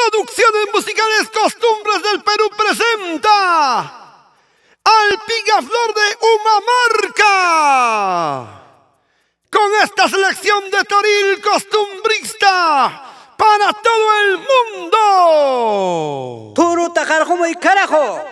Producciones musicales Costumbres del Perú presenta al Pigaflor de Humamarca con esta selección de toril costumbrista para todo el mundo. Turu tajarjumo y carajo.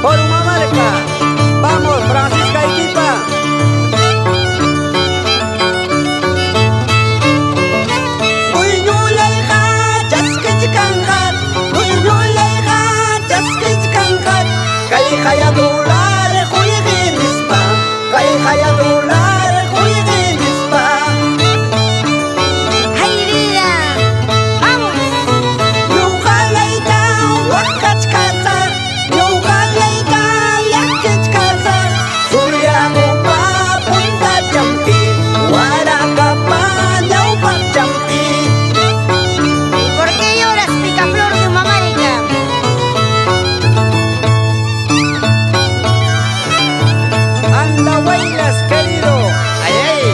Por Humamarca, vamos Francisca Equipa. Uyulayga chaskich kangat, kay hayadular huyiginispa, kay hayadular huyiginispa. ¡Ay, vida! ¡Vamos! Yukalayta wakachkata. ¿Por qué lloras, Pigaflor de Humamarca? Anda huellas, querido. Ay, ay.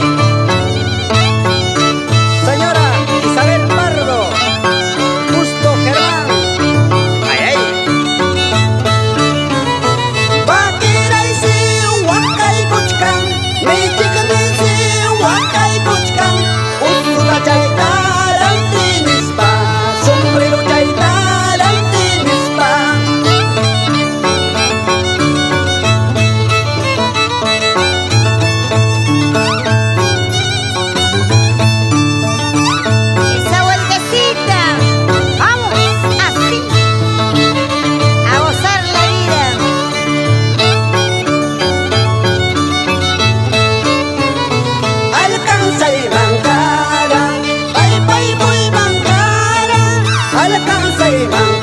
Señora Isabel Pardo, Justo Germán. Ay, ay. Bakiraisi wakay kuchkan, mechiknisi wakay kuchkan. Usuda chaytaran tinispa, sombrero chaytaran tinispa. ¡Esa vueltecita! ¡Vamos! ¡Así! ¡A gozar la vida! Alcanza y Bancara, bye bye voy Bancara, alcanza y Bancara.